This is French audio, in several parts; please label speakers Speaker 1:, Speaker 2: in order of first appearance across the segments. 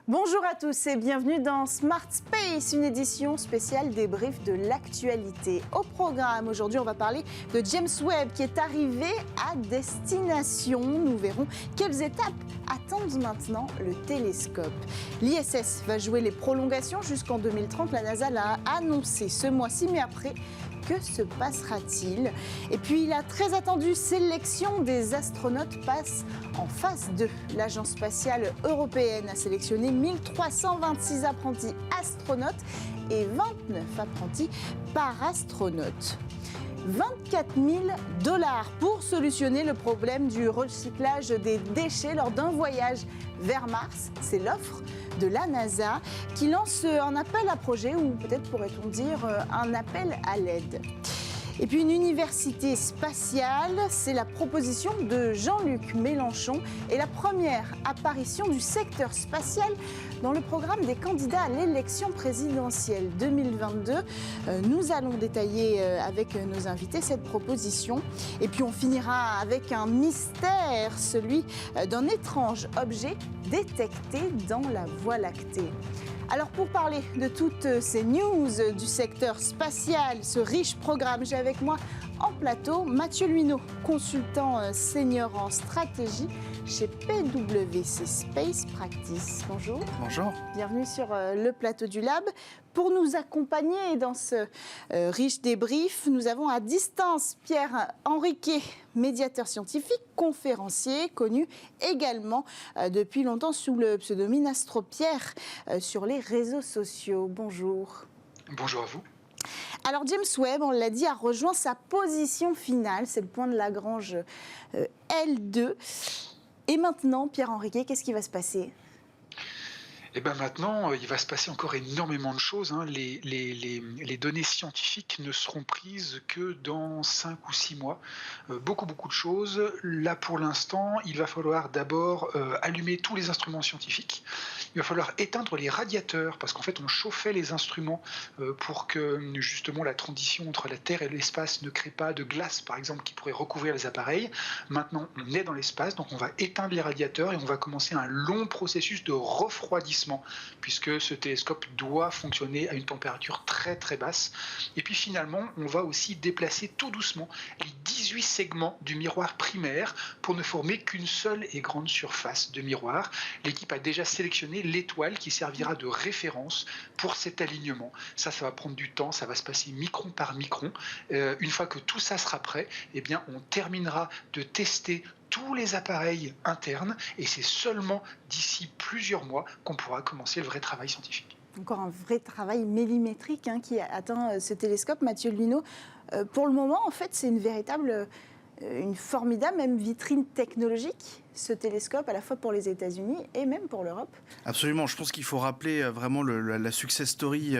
Speaker 1: Bonjour à tous et bienvenue dans Smart Space, une édition spéciale débrief de l'actualité. Au programme, aujourd'hui, on va parler de James Webb qui est arrivé à destination. Nous verrons quelles étapes attendent maintenant le télescope. L'ISS va jouer les prolongations jusqu'en 2030. La NASA l'a annoncé ce mois-ci, mais après, que se passera-t-il? Et puis la très attendue sélection des astronautes passe en phase 2. L'Agence spatiale européenne a sélectionné 1326 apprentis astronautes et 29 apprentis parastronautes. 24 000 $ pour solutionner le problème du recyclage des déchets lors d'un voyage vers Mars. C'est l'offre de la NASA qui lance un appel à projet, ou peut-être pourrait-on dire un appel à l'aide. Et puis une université spatiale, c'est la proposition de Jean-Luc Mélenchon et la première apparition du secteur spatial dans le programme des candidats à l'élection présidentielle 2022. Nous allons détailler avec nos invités cette proposition. Et puis on finira avec un mystère, celui d'un étrange objet détecté dans la Voie lactée. Alors pour parler de toutes ces news du secteur spatial, ce riche programme, j'ai avec moi en plateau Mathieu Luineau, consultant senior en stratégie chez PwC Space Practice. Bonjour.
Speaker 2: Bonjour.
Speaker 1: Bienvenue sur le plateau du Lab. Pour nous accompagner dans ce riche débrief, nous avons à distance Pierre Henriquet, médiateur scientifique, conférencier, connu également depuis longtemps sous le pseudonyme AstroPierre sur les réseaux sociaux. Bonjour.
Speaker 2: Bonjour à vous.
Speaker 1: Alors James Webb, on l'a dit, a rejoint sa position finale, c'est le point de Lagrange L2. Et maintenant, Pierre Henriquet, qu'est-ce qui va se passer ?
Speaker 2: Et bien maintenant, il va se passer encore énormément de choses. Les données scientifiques ne seront prises que dans 5 ou 6 mois. Beaucoup de choses. Là, pour l'instant, il va falloir d'abord allumer tous les instruments scientifiques. Il va falloir éteindre les radiateurs, parce qu'en fait, on chauffait les instruments pour que, justement, la transition entre la Terre et l'espace ne crée pas de glace, par exemple, qui pourrait recouvrir les appareils. Maintenant, on est dans l'espace, donc on va éteindre les radiateurs et on va commencer un long processus de refroidissement, puisque ce télescope doit fonctionner à une température très très basse. Et puis finalement, on va aussi déplacer tout doucement les 18 segments du miroir primaire pour ne former qu'une seule et grande surface de miroir. L'équipe a déjà sélectionné l'étoile qui servira de référence pour cet alignement. Ça va prendre du temps, ça va se passer micron par micron. Une fois que tout ça sera prêt, eh bien, on terminera de tester tous les appareils internes, et c'est seulement d'ici plusieurs mois qu'on pourra commencer le vrai travail scientifique.
Speaker 1: Encore un vrai travail millimétrique qui atteint ce télescope, Mathieu Luineau. Pour le moment, en fait, c'est une formidable même vitrine technologique, ce télescope, à la fois pour les États-Unis et même pour l'Europe.
Speaker 3: Absolument, je pense qu'il faut rappeler vraiment la success story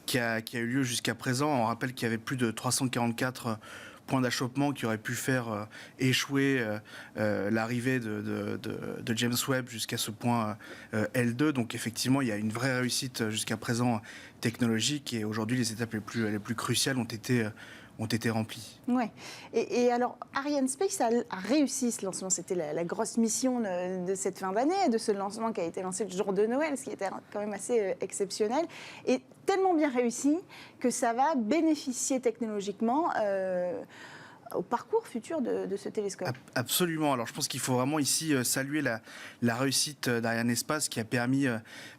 Speaker 3: qui a eu lieu jusqu'à présent. On rappelle qu'il y avait plus de 344 points d'achoppement qui auraient pu faire échouer l'arrivée de James Webb jusqu'à ce point L2. Donc effectivement, il y a une vraie réussite jusqu'à présent technologique, et aujourd'hui les étapes les plus cruciales ont été remplies.
Speaker 1: Ouais. Et alors, Arianespace a réussi ce lancement. C'était la grosse mission de cette fin d'année, de ce lancement qui a été lancé le jour de Noël, ce qui était quand même assez exceptionnel. Et tellement bien réussi que ça va bénéficier technologiquement au parcours futur de ce télescope.
Speaker 3: Absolument. Alors je pense qu'il faut vraiment ici saluer la réussite d'Arianespace, qui a permis,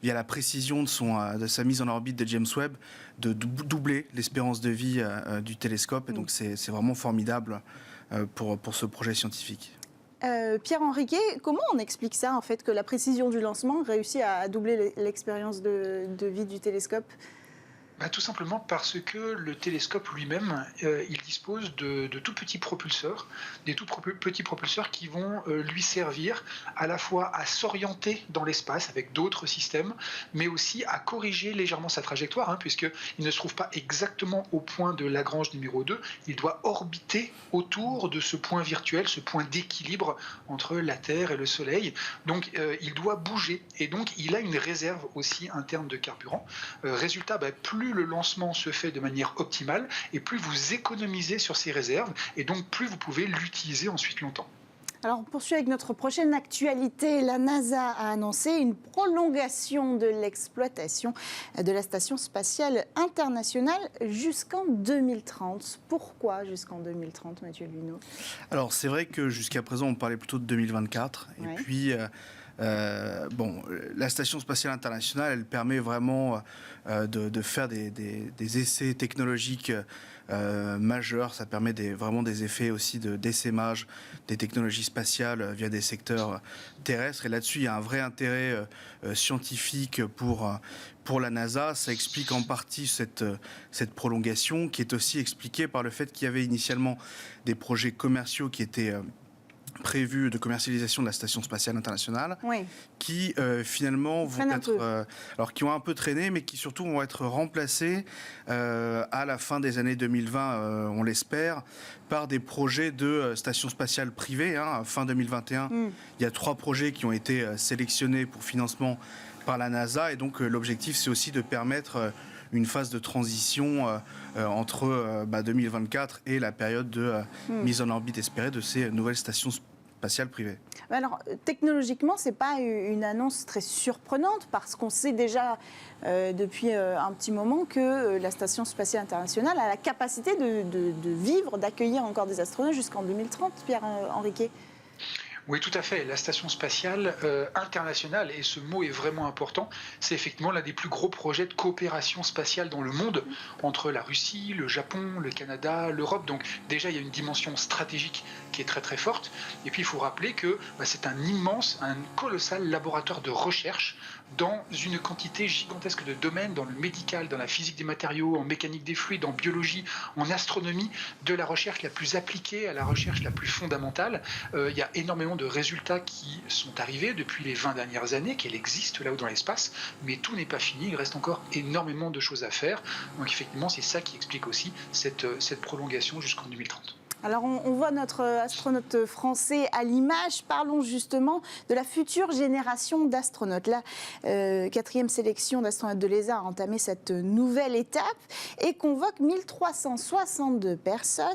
Speaker 3: via la précision de sa mise en orbite de James Webb, de doubler l'espérance de vie du télescope. Et donc c'est vraiment formidable pour ce projet scientifique.
Speaker 1: Pierre Henriquet, comment on explique ça, en fait, que la précision du lancement réussit à doubler l'expérience de vie du télescope ?
Speaker 2: Tout simplement parce que le télescope lui-même, il dispose de tout petits propulseurs, des tout petits propulseurs qui vont lui servir à la fois à s'orienter dans l'espace avec d'autres systèmes, mais aussi à corriger légèrement sa trajectoire, puisqu'il ne se trouve pas exactement au point de Lagrange numéro 2, il doit orbiter autour de ce point virtuel, ce point d'équilibre entre la Terre et le Soleil. Donc il doit bouger, et donc il a une réserve aussi interne de carburant. Résultat, plus le lancement se fait de manière optimale, et plus vous économisez sur ces réserves, et donc plus vous pouvez l'utiliser ensuite longtemps.
Speaker 1: Alors, on poursuit avec notre prochaine actualité. La NASA a annoncé une prolongation de l'exploitation de la Station spatiale internationale jusqu'en 2030. Pourquoi jusqu'en 2030, Mathieu Luneau?
Speaker 3: Alors, c'est vrai que jusqu'à présent, on parlait plutôt de 2024.
Speaker 1: Ouais.
Speaker 3: Et puis, la Station spatiale internationale, elle permet vraiment de faire des essais technologiques majeurs. Ça permet vraiment des effets aussi d'essaimage des technologies spatiales via des secteurs terrestres. Et là-dessus, il y a un vrai intérêt scientifique pour la NASA. Ça explique en partie cette prolongation, qui est aussi expliquée par le fait qu'il y avait initialement des projets commerciaux qui étaient prévus de commercialisation de la Station spatiale internationale,
Speaker 1: Oui.
Speaker 3: qui finalement vont être, alors qui ont un peu traîné, mais qui surtout vont être remplacés à la fin des années 2020, on l'espère, par des projets de stations spatiales privées. Fin 2021, il y a 3 projets qui ont été sélectionnés pour financement par la NASA, et donc l'objectif, c'est aussi de permettre une phase de transition entre 2024 et la période de mise en orbite espérée de ces nouvelles stations spatiales privées.
Speaker 1: Alors, technologiquement, ce n'est pas une annonce très surprenante parce qu'on sait déjà depuis un petit moment que la Station spatiale internationale a la capacité de vivre, d'accueillir encore des astronautes jusqu'en 2030, Pierre Henriquet.
Speaker 2: Oui, tout à fait. La Station spatiale internationale, et ce mot est vraiment important, c'est effectivement l'un des plus gros projets de coopération spatiale dans le monde, entre la Russie, le Japon, le Canada, l'Europe. Donc déjà, il y a une dimension stratégique qui est très très forte. Et puis, il faut rappeler que c'est un colossal laboratoire de recherche dans une quantité gigantesque de domaines, dans le médical, dans la physique des matériaux, en mécanique des fluides, en biologie, en astronomie, de la recherche la plus appliquée à la recherche la plus fondamentale. Il y a énormément de résultats qui sont arrivés depuis les 20 dernières années, qu'elle existe là-haut dans l'espace, mais tout n'est pas fini, il reste encore énormément de choses à faire. Donc effectivement, c'est ça qui explique aussi cette prolongation jusqu'en 2030.
Speaker 1: Alors, on voit notre astronaute français à l'image. Parlons justement de la future génération d'astronautes. La 4e sélection d'astronautes de l'ESA a entamé cette nouvelle étape et convoque 1362 personnes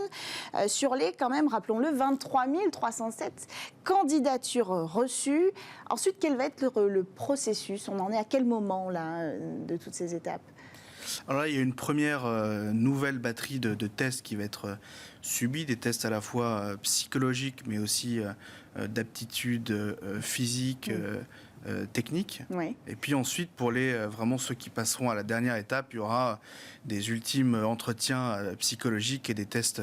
Speaker 1: sur les, quand même, rappelons-le, 23 307 candidatures reçues. Ensuite, quel va être le processus? On en est à quel moment là, de toutes ces étapes?
Speaker 3: Alors là, il y a une première nouvelle batterie de tests qui va être subie, des tests à la fois psychologiques, mais aussi d'aptitude physique, technique.
Speaker 1: Oui.
Speaker 3: Et puis ensuite, pour vraiment ceux qui passeront à la dernière étape, il y aura des ultimes entretiens psychologiques et des tests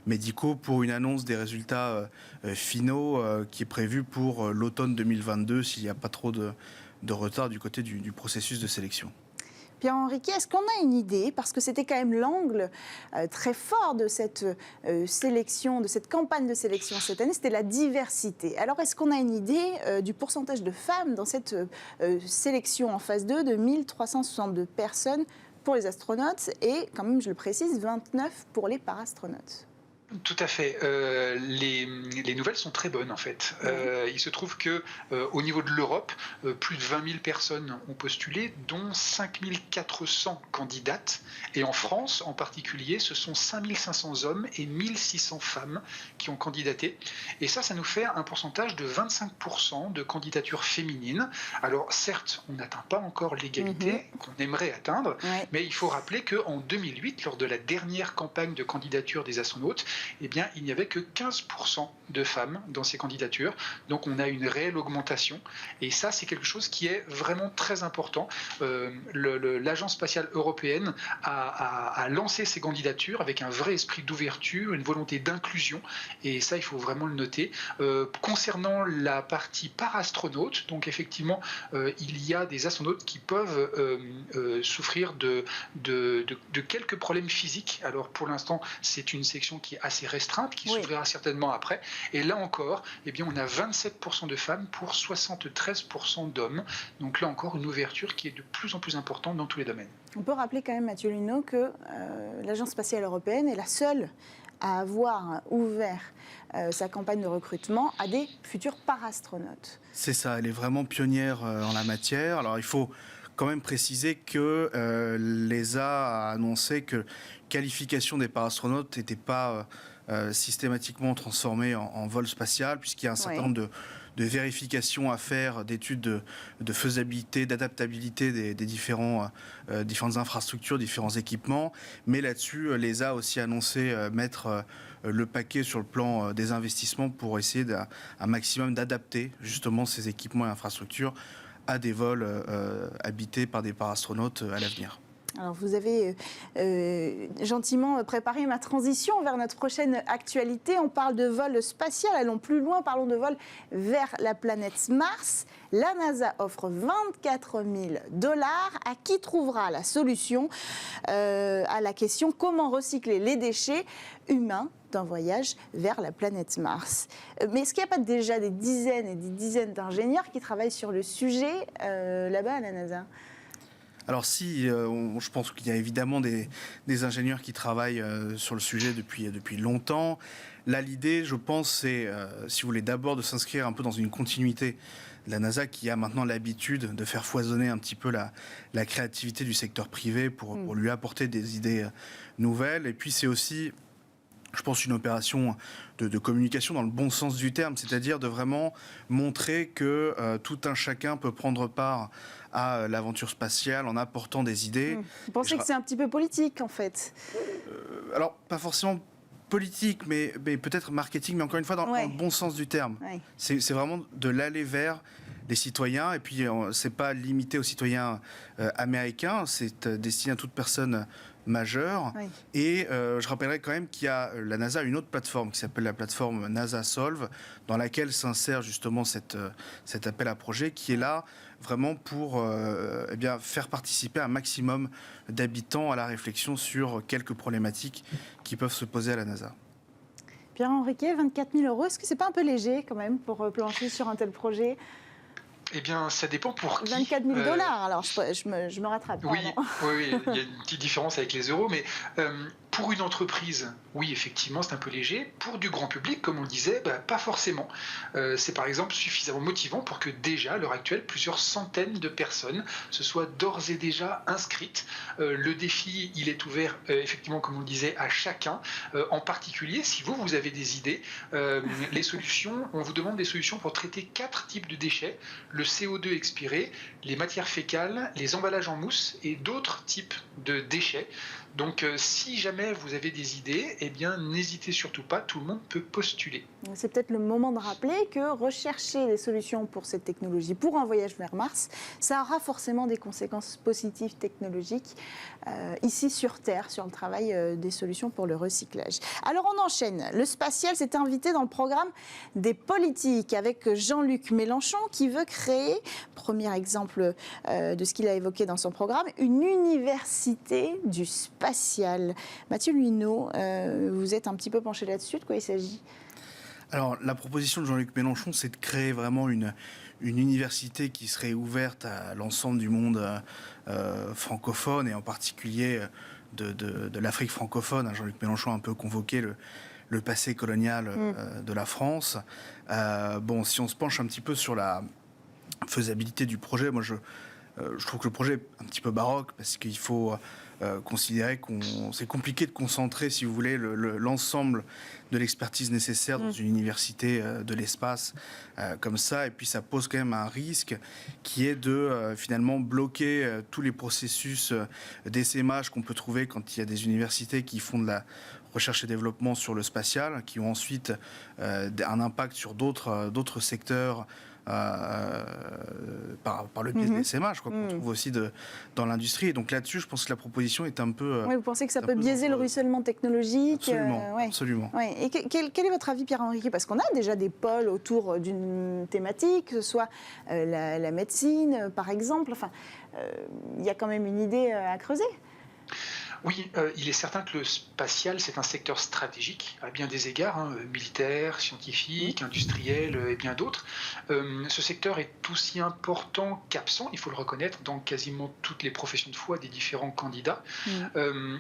Speaker 3: médicaux pour une annonce des résultats finaux qui est prévue pour l'automne 2022, s'il n'y a pas trop de retard du côté du processus de sélection.
Speaker 1: Pierre Henriquet, est-ce qu'on a une idée, parce que c'était quand même l'angle très fort de cette sélection, de cette campagne de sélection cette année, c'était la diversité. Alors, est-ce qu'on a une idée du pourcentage de femmes dans cette sélection en phase 2 de 1362 personnes pour les astronautes et, quand même, je le précise, 29 pour les parastronautes?
Speaker 2: Tout à fait. Les nouvelles sont très bonnes en fait. Il se trouve que au niveau de l'Europe, plus de 20 000 personnes ont postulé, dont 5 400 candidates. Et en France, en particulier, ce sont 5 500 hommes et 1 600 femmes qui ont candidaté. Et ça nous fait un pourcentage de 25% de candidatures féminines. Alors certes, on n'atteint pas encore l'égalité qu'on aimerait atteindre, mais il faut rappeler qu'en 2008, lors de la dernière campagne de candidature des astronautes, eh bien, il n'y avait que 15% de femmes dans ces candidatures. Donc on a une réelle augmentation. Et ça, c'est quelque chose qui est vraiment très important. L'Agence spatiale européenne a lancé ces candidatures avec un vrai esprit d'ouverture, une volonté d'inclusion. Et ça, il faut vraiment le noter. Concernant la partie parastronaute, donc effectivement, il y a des astronautes qui peuvent souffrir de quelques problèmes physiques. Alors pour l'instant, c'est une section qui est assez restreinte, qui s'ouvrira certainement après. Et là encore, eh bien, on a 27% de femmes pour 73% d'hommes. Donc là encore, une ouverture qui est de plus en plus importante dans tous les domaines.
Speaker 1: On peut rappeler quand même, Mathieu Luneau, que l'Agence spatiale européenne est la seule à avoir ouvert sa campagne de recrutement à des futurs parastronautes.
Speaker 3: C'est ça, elle est vraiment pionnière en la matière. Alors il faut quand même préciser que l'ESA a annoncé que la qualification des parastronautes n'était pas systématiquement transformé en vol spatial, puisqu'il y a un certain nombre de vérifications à faire, d'études de faisabilité, d'adaptabilité des différentes infrastructures, différents équipements. Mais là-dessus, l'ESA a aussi annoncé mettre le paquet sur le plan des investissements pour essayer un maximum d'adapter justement ces équipements et infrastructures à des vols habités par des parastronautes à l'avenir.
Speaker 1: Alors vous avez gentiment préparé ma transition vers notre prochaine actualité. On parle de vol spatial, allons plus loin, parlons de vol vers la planète Mars. La NASA offre 24 000 $. À qui trouvera la solution à la question comment recycler les déchets humains d'un voyage vers la planète Mars. Mais est-ce qu'il n'y a pas déjà des dizaines et des dizaines d'ingénieurs qui travaillent sur le sujet là-bas à la NASA ?
Speaker 3: Alors si, je pense qu'il y a évidemment des ingénieurs qui travaillent sur le sujet depuis longtemps. Là, l'idée, je pense, c'est, si vous voulez, d'abord de s'inscrire un peu dans une continuité de la NASA qui a maintenant l'habitude de faire foisonner un petit peu la créativité du secteur privé pour lui apporter des idées nouvelles. Et puis c'est aussi, je pense, une opération de communication dans le bon sens du terme, c'est-à-dire de vraiment montrer que tout un chacun peut prendre part à l'aventure spatiale en apportant des idées.
Speaker 1: Vous pensez que c'est un petit peu politique, en fait ?
Speaker 3: Alors, pas forcément politique, mais peut-être marketing, mais encore une fois, dans le bon sens du terme. Ouais. C'est vraiment de l'aller vers les citoyens, et puis c'est pas limité aux citoyens américains, c'est destiné à toute personne majeure. Oui. Et je rappellerai quand même qu'il y a la NASA a une autre plateforme qui s'appelle la plateforme NASA Solve, dans laquelle s'insère justement cet appel à projet qui est là vraiment pour faire participer un maximum d'habitants à la réflexion sur quelques problématiques qui peuvent se poser à la NASA.
Speaker 1: Pierre Henriquet, 24 000 €, est-ce que c'est pas un peu léger quand même pour plancher sur un tel projet ?
Speaker 2: Eh bien, ça dépend pour qui.
Speaker 1: 24 000 $, alors je me rattrape.
Speaker 2: Oui, il y a une petite différence avec les euros, mais pour une entreprise, oui, effectivement, c'est un peu léger. Pour du grand public, comme on le disait, pas forcément. C'est par exemple suffisamment motivant pour que déjà, à l'heure actuelle, plusieurs centaines de personnes se soient d'ores et déjà inscrites. Le défi, il est ouvert, effectivement, comme on le disait, à chacun. En particulier, si vous avez des idées, les solutions, on vous demande des solutions pour traiter 4 types de déchets. Le CO2 expiré, les matières fécales, les emballages en mousse et d'autres types de déchets. Donc si jamais vous avez des idées, eh bien n'hésitez surtout pas, tout le monde peut postuler.
Speaker 1: C'est peut-être le moment de rappeler que rechercher des solutions pour cette technologie, pour un voyage vers Mars, ça aura forcément des conséquences positives technologiques ici sur Terre, sur le travail des solutions pour le recyclage. Alors on enchaîne. Le spatial s'est invité dans le programme des politiques avec Jean-Luc Mélenchon qui veut créer, premier exemple de ce qu'il a évoqué dans son programme, une université du spatial. Mathieu Luineau, vous êtes un petit peu penché là-dessus, de quoi il s'agit ?
Speaker 3: Alors, la proposition de Jean-Luc Mélenchon, c'est de créer vraiment une université qui serait ouverte à l'ensemble du monde francophone et en particulier de l'Afrique francophone. Jean-Luc Mélenchon a un peu convoqué le passé colonial de la France. Si on se penche un petit peu sur la faisabilité du projet, moi je trouve que le projet est un petit peu baroque parce qu'il faut considérer c'est compliqué de concentrer, si vous voulez, l'ensemble de l'expertise nécessaire dans une université de l'espace comme ça. Et puis ça pose quand même un risque qui est de finalement bloquer tous les processus d'essaimage qu'on peut trouver quand il y a des universités qui font de la recherche et développement sur le spatial, qui ont ensuite un impact sur d'autres secteurs par le biais de l'essaimage, qu'on trouve aussi dans l'industrie. Et donc là-dessus, je pense que la proposition est un peu...
Speaker 1: vous pensez que ça peut biaiser le ruissellement technologique ?
Speaker 3: Absolument, absolument.
Speaker 1: Et quel est votre avis, Pierre Henriquet ? Parce qu'on a déjà des pôles autour d'une thématique, que ce soit la médecine, par exemple. Enfin, il y a quand même une idée à creuser.
Speaker 2: Oui, il est certain que le spatial, c'est un secteur stratégique à bien des égards, militaire, scientifique, industriel et bien d'autres. Ce secteur est aussi important qu'absent, il faut le reconnaître, dans quasiment toutes les professions de foi des différents candidats.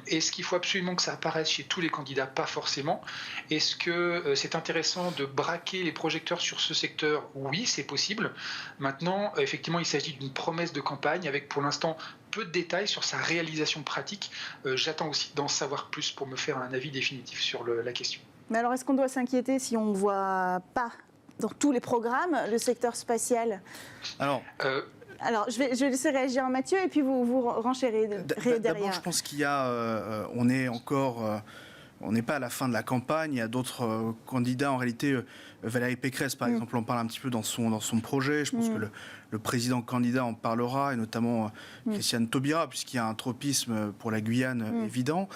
Speaker 2: Est-ce qu'il faut absolument que ça apparaisse chez tous les candidats ? Pas forcément. Est-ce que c'est intéressant de braquer les projecteurs sur ce secteur ? Oui, c'est possible. Maintenant, effectivement, il s'agit d'une promesse de campagne avec pour l'instant peu de détails sur sa réalisation pratique. J'attends aussi d'en savoir plus pour me faire un avis définitif sur la question.
Speaker 1: Mais alors, est-ce qu'on doit s'inquiéter si on ne voit pas dans tous les programmes le secteur spatial? Alors, je vais laisser réagir Mathieu et puis vous renchérirez derrière.
Speaker 3: D'abord, je pense qu'il y a, on n'est pas à la fin de la campagne. Il y a d'autres candidats. En réalité, Valérie Pécresse, par exemple, en parle un petit peu dans son projet. Je pense que le président candidat en parlera, et notamment Christiane Taubira, puisqu'il y a un tropisme pour la Guyane évident.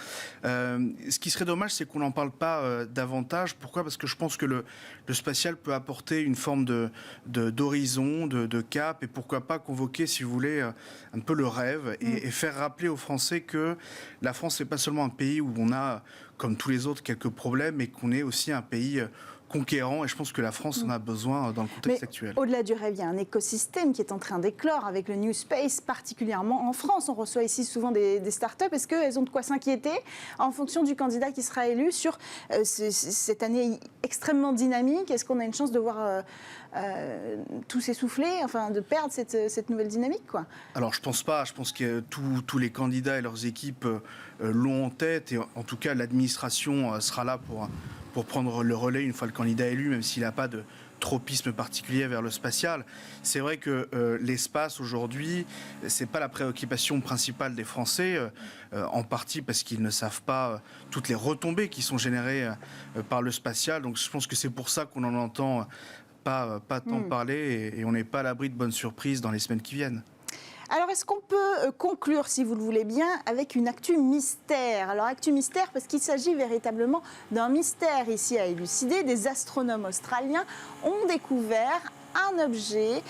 Speaker 3: Ce qui serait dommage, c'est qu'on n'en parle pas davantage. Pourquoi ? Parce que je pense que le spatial peut apporter une forme d'horizon, de cap, et pourquoi pas convoquer, si vous voulez, un peu le rêve, et faire rappeler aux Français que la France n'est pas seulement un pays où on a, comme tous les autres, quelques problèmes, mais qu'on est aussi un pays conquérant, et je pense que la France en a besoin dans le contexte actuel.
Speaker 1: Au-delà du rêve, il y a un écosystème qui est en train d'éclore avec le New Space, particulièrement en France. On reçoit ici souvent des startups. Est-ce qu'elles ont de quoi s'inquiéter en fonction du candidat qui sera élu sur cette année extrêmement dynamique? Est-ce qu'on a une chance de voir tout s'essouffler, enfin de perdre cette nouvelle dynamique, quoi?
Speaker 3: Alors je pense pas. Je pense que tous les candidats et leurs équipes l'ont en tête, et en tout cas l'administration sera là pour prendre le relais une fois le candidat élu, même s'il n'a pas de tropisme particulier vers le spatial. C'est vrai que l'espace aujourd'hui, c'est pas la préoccupation principale des Français, en partie parce qu'ils ne savent pas toutes les retombées qui sont générées par le spatial. Donc je pense que c'est pour ça qu'on n'en entend pas tant parler, et on n'est pas à l'abri de bonnes surprises dans les semaines qui viennent.
Speaker 1: Alors, est-ce qu'on peut conclure, si vous le voulez bien, avec une actu mystère? Alors, actu mystère, parce qu'il s'agit véritablement d'un mystère ici à élucider. Des astronomes australiens ont découvert un objet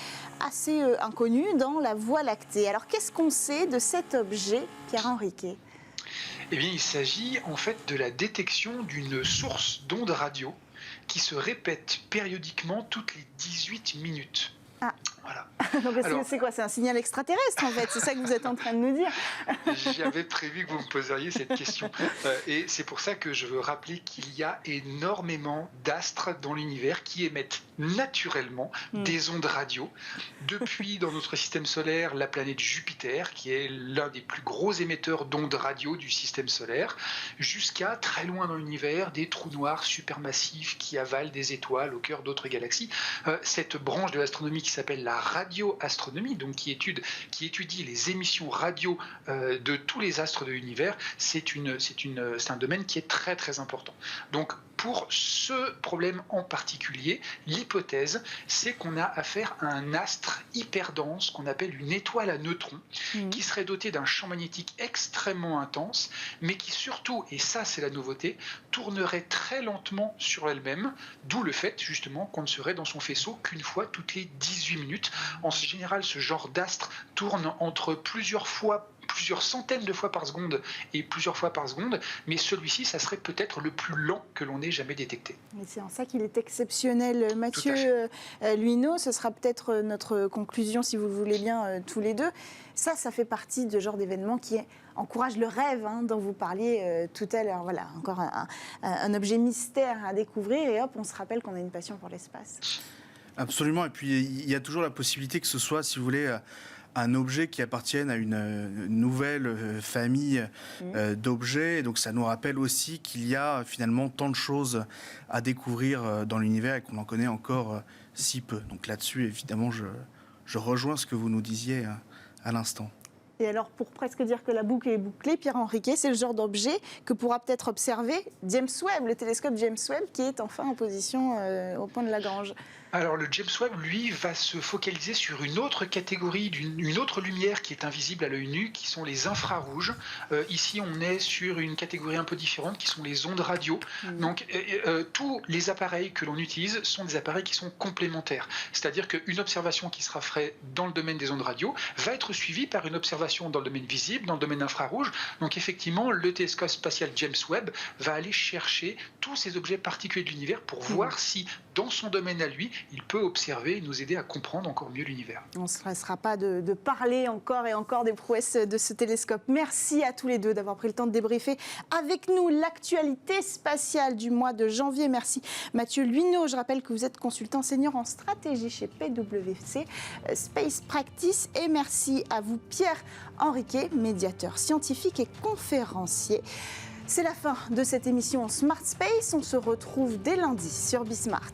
Speaker 1: assez inconnu dans la Voie lactée. Alors, qu'est-ce qu'on sait de cet objet, Pierre Henriquet?
Speaker 2: Eh bien, il s'agit en fait de la détection d'une source d'ondes radio qui se répète périodiquement toutes les 18 minutes.
Speaker 1: Ah.
Speaker 2: Voilà.
Speaker 1: Donc, c'est quoi? C'est un signal extraterrestre, en fait? C'est ça que vous êtes en train de nous dire?
Speaker 2: J'avais prévu que vous me poseriez cette question. Et c'est pour ça que je veux rappeler qu'il y a énormément d'astres dans l'univers qui émettent naturellement des ondes radio. Depuis, dans notre système solaire, la planète Jupiter, qui est l'un des plus gros émetteurs d'ondes radio du système solaire, jusqu'à très loin dans l'univers, des trous noirs supermassifs qui avalent des étoiles au cœur d'autres galaxies. Cette branche de l'astronomie qui s'appelle la radioastronomie, donc qui étudie les émissions radio de tous les astres de l'univers, c'est un domaine qui est très très important. Donc pour ce problème en particulier, l'hypothèse, c'est qu'on a affaire à un astre hyper dense qu'on appelle une étoile à neutrons, qui serait dotée d'un champ magnétique extrêmement intense, mais qui surtout, et ça c'est la nouveauté, tournerait très lentement sur elle-même, d'où le fait justement qu'on ne serait dans son faisceau qu'une fois toutes les 18 minutes. En général, ce genre d'astre tourne entre plusieurs centaines de fois par seconde et plusieurs fois par seconde, mais celui-ci, ça serait peut-être le plus lent que l'on ait jamais détecté.
Speaker 1: Et c'est en ça qu'il est exceptionnel. Mathieu Luineau, ce sera peut-être notre conclusion, si vous le voulez bien, tous les deux. Ça fait partie de genre d'événement qui encourage le rêve, dont vous parliez tout à l'heure. Voilà, encore un objet mystère à découvrir, et hop, on se rappelle qu'on a une passion pour l'espace.
Speaker 3: Absolument, et puis il y a toujours la possibilité que ce soit, si vous voulez, un objet qui appartienne à une nouvelle famille d'objets. Donc ça nous rappelle aussi qu'il y a finalement tant de choses à découvrir dans l'univers et qu'on en connaît encore si peu. Donc là-dessus, évidemment, je rejoins ce que vous nous disiez à l'instant.
Speaker 1: Et alors, pour presque dire que la boucle est bouclée, Pierre Henriquet, c'est le genre d'objet que pourra peut-être observer James Webb, le télescope James Webb, qui est enfin en position au point de Lagrange.
Speaker 2: Alors le James Webb, lui, va se focaliser sur une autre catégorie, une autre lumière qui est invisible à l'œil nu, qui sont les infrarouges. Ici, on est sur une catégorie un peu différente, qui sont les ondes radio. Donc, tous les appareils que l'on utilise sont des appareils qui sont complémentaires. C'est-à-dire qu'une observation qui sera faite dans le domaine des ondes radio va être suivie par une observation dans le domaine visible, dans le domaine infrarouge. Donc, effectivement, le télescope spatial James Webb va aller chercher tous ces objets particuliers de l'univers pour voir si, dans son domaine à lui, il peut observer et nous aider à comprendre encore mieux l'univers.
Speaker 1: On ne se laissera pas de parler encore et encore des prouesses de ce télescope. Merci à tous les deux d'avoir pris le temps de débriefer avec nous l'actualité spatiale du mois de janvier. Merci Mathieu Luineau. Je rappelle que vous êtes consultant senior en stratégie chez PwC Space Practice. Et merci à vous Pierre Henriquet, médiateur scientifique et conférencier. C'est la fin de cette émission Smart Space. On se retrouve dès lundi sur Bismart.